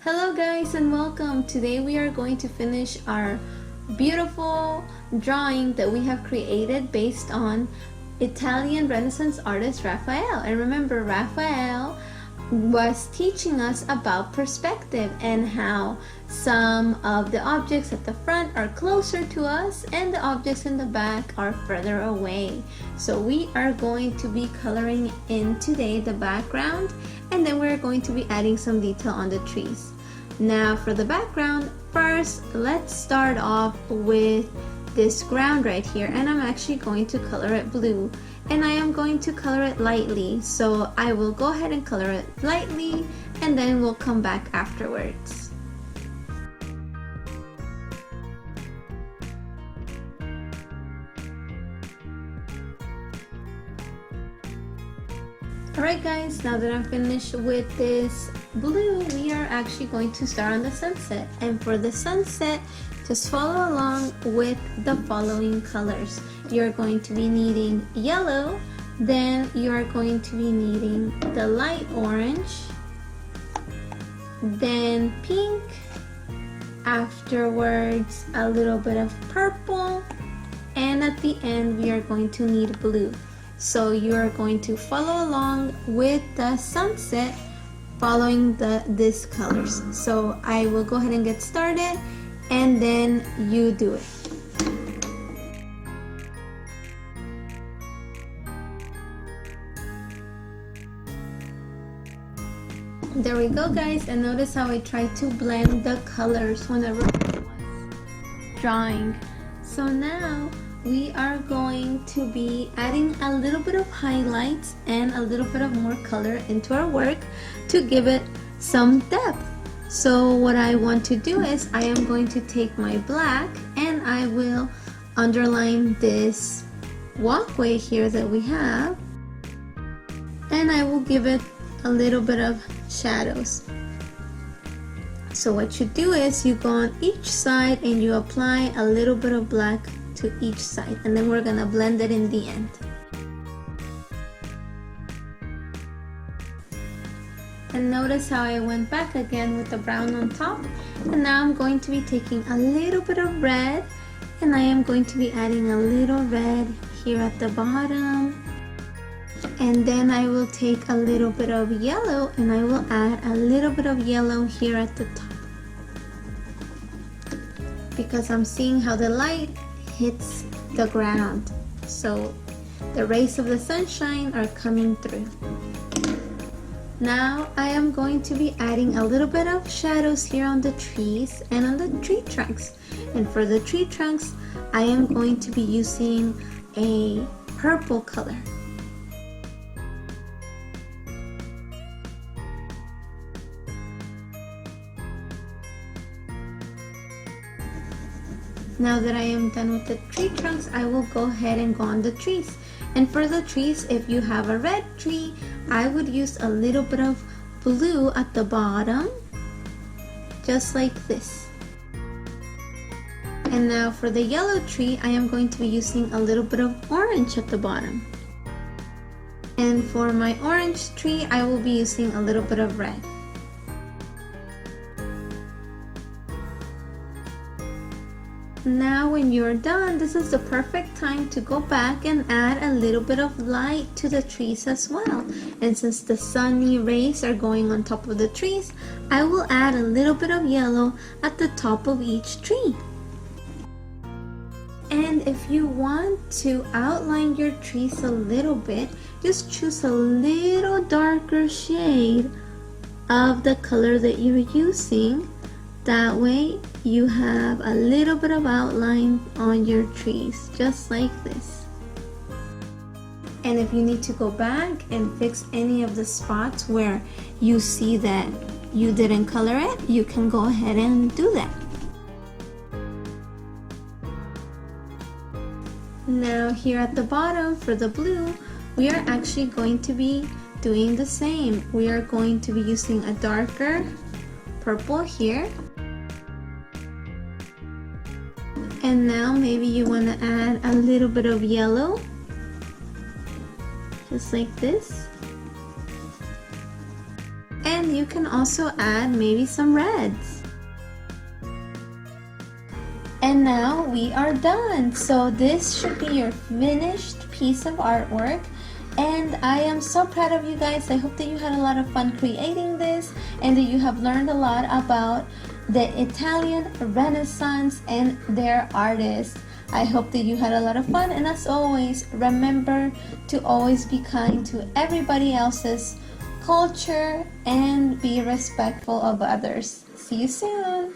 Hello guys and welcome. Today we are going to finish our beautiful drawing that we have created based on Italian Renaissance artist Raphael. And remember, Raphael was teaching us about perspective and how some of the objects at the front are closer to us and the objects in the back are further away. So we are going to be coloring in today the background, and then we're going to be adding some detail on the trees. Now for the background, first let's start off with this ground right here, and I'm actually going to color it blue, and I am going to color it lightly. So I will go ahead and color it lightly and then we'll come back afterwards. Alright guys, now that I'm finished with this blue, we are actually going to start on the sunset. And for the sunset, just follow along with the following colors. You're going to be needing yellow, then you're going to be needing the light orange, then pink, afterwards a little bit of purple, and at the end we are going to need blue. So you are going to follow along with the sunset following these colors. So I will go ahead and get started and then you do it. There we go guys, and notice how I try to blend the colors whenever I was drawing. So now we are going to be adding a little bit of highlights and a little bit of more color into our work to give it some depth. So what I want to do is I am going to take my black and I will underline this walkway here that we have, and I will give it a little bit of shadows. So what you do is you go on each side and you apply a little bit of black to each side, and then we're gonna blend it in the end. And notice how I went back again with the brown on top, and now I'm going to be taking a little bit of red and I am going to be adding a little red here at the bottom, and then I will take a little bit of yellow and I will add a little bit of yellow here at the top, because I'm seeing how the light hits the ground, so the rays of the sunshine are coming through. Now I am going to be adding a little bit of shadows here on the trees and on the tree trunks, and for the tree trunks I am going to be using a purple color. Now that I am done with the tree trunks, I will go ahead and go on the trees. And for the trees, if you have a red tree, I would use a little bit of blue at the bottom, just like this. And now for the yellow tree, I am going to be using a little bit of orange at the bottom. And for my orange tree, I will be using a little bit of red. Now when you're done, this is the perfect time to go back and add a little bit of light to the trees as well. And since the sunny rays are going on top of the trees, I will add a little bit of yellow at the top of each tree. And if you want to outline your trees a little bit, just choose a little darker shade of the color that you're using. That way you have a little bit of outline on your trees, just like this. And if you need to go back and fix any of the spots where you see that you didn't color it, you can go ahead and do that. Now here at the bottom for the blue, we are actually going to be doing the same. We are going to be using a darker purple here. And now maybe you want to add a little bit of yellow, just like this. And you can also add maybe some reds. And now we are done. So this should be your finished piece of artwork. And I am so proud of you guys. I hope that you had a lot of fun creating this and that you have learned a lot about the Italian Renaissance and their artists. I hope that you had a lot of fun, and as always, remember to always be kind to everybody else's culture and be respectful of others. See you soon!